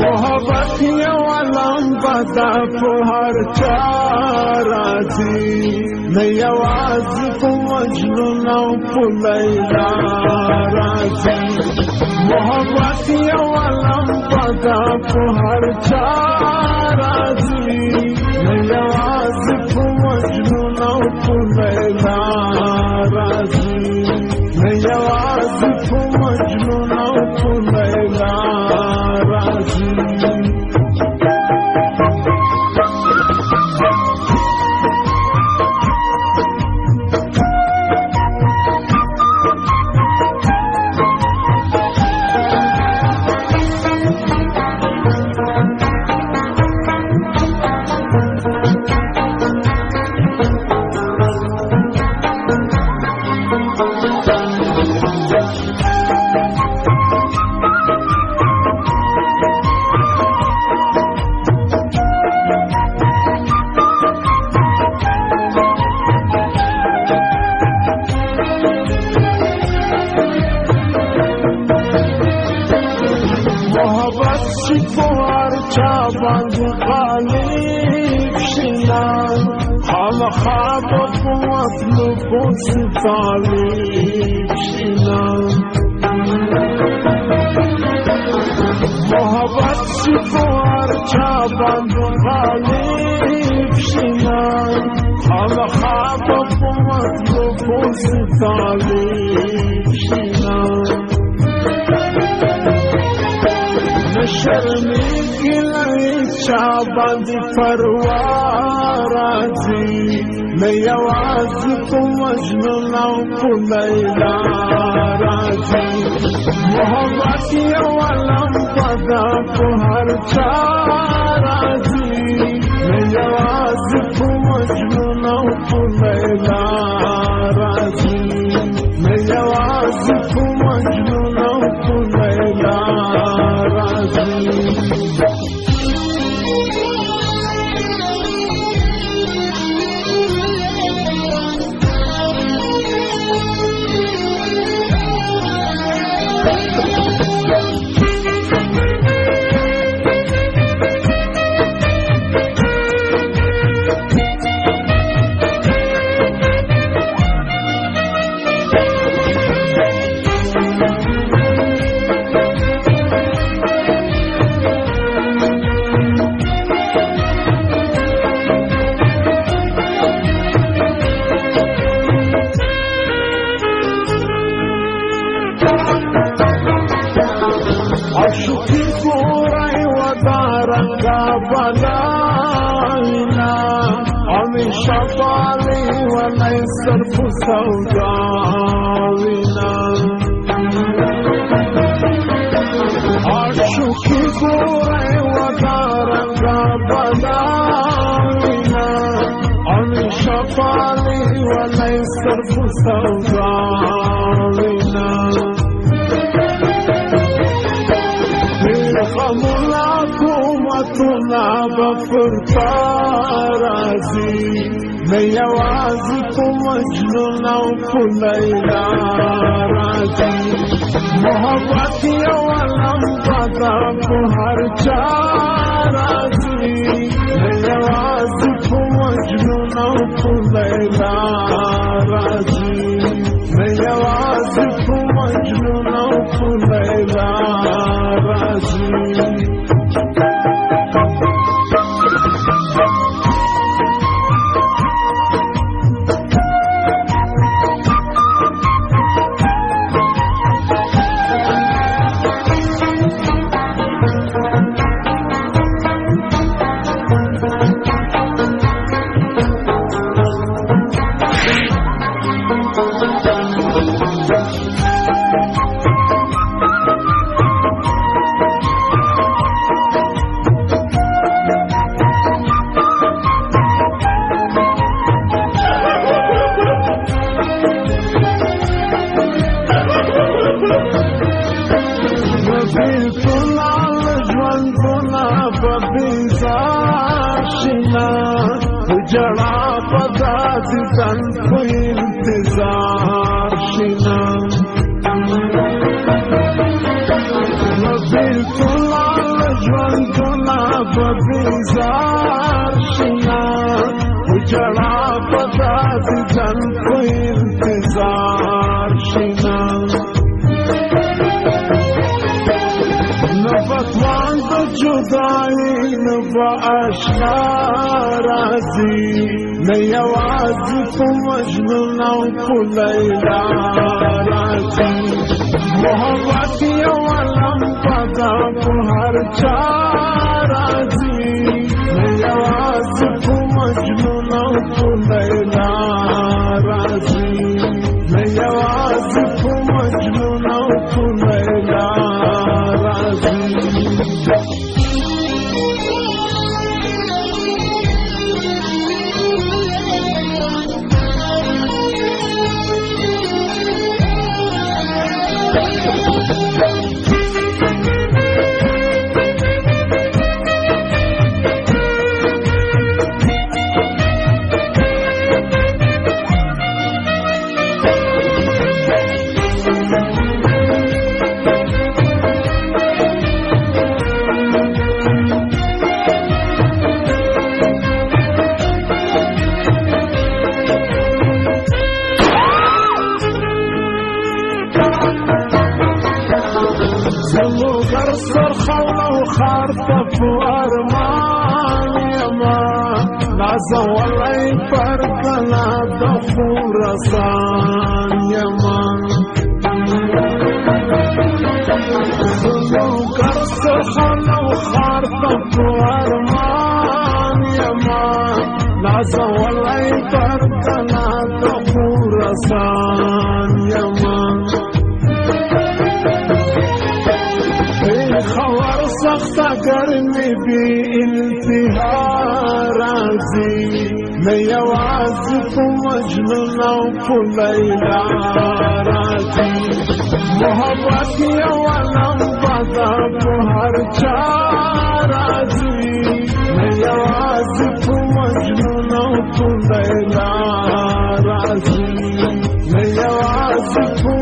محبت یو علم بدا په هر چا راځي نه یوازې په مجنون او په لیلا راځي محبت یو علم بدا په هر چا راځي نه یوازې په مجنون او په لیلا راځي نه یوازې په مجنون او په لیلا راځي شکوار چا باندې غالب شینا خامخا په مطلوبو ستالب شینا محبت شکوار چا باندې غالب شینا خامخا په مطلوبو ستالب شینا شرمېږي له چا باندې پروا راځي نه یوازې په مجنون او په لیلا راځي محبت یو علم بدا په هر چا راځي نه یوازې په مجنون او په لیلا راځي نه یوازې په مجنون او په لیلا عشقی گوری و دارنگا بلاینا همیشه بالی و نیصرف سوداوینا عشقی گوری و دارنگا بلاینا همیشه بالی و نیصرف سوداوینا غمونا کومتونا بفرتا راځي نه یوازې په مجنون او په لیلا راځي محبت یو علم بدا په هر چا راځي نه یوازې په مجنون او په لیلا راځي نه یوازې په مجنون او په لیلا راځي जड़ा पता दिसन को इंतजार शिना बिल्कुल انتظار شنا وجڑا پتا دیدن کو انتظار شنا نفتوان دا جدائی نفا اشنا رازی نیوازی کو مجنون او کو لیلا رازی محبت یوالم پدا کو ہر چارازی نیوازی کو مجنون او کو لیلا رازی نیوازی کو مجنون او کو لیلا رازی زلوگر سرخو خارطف ارمان یما نازا ولی پرکنا دخور رسان یما زلوگر سرخو خارطف ارمان یما نازا ولی پرکنا دخور رسان یما خوار سخت گرمی بی انتہا رازی نیوازی کو مجنون او کو لیلا رازی محبت یوالم بدا کو ہر چارازی نیوازی کو مجنون او کو لیلا رازی نیوازی کو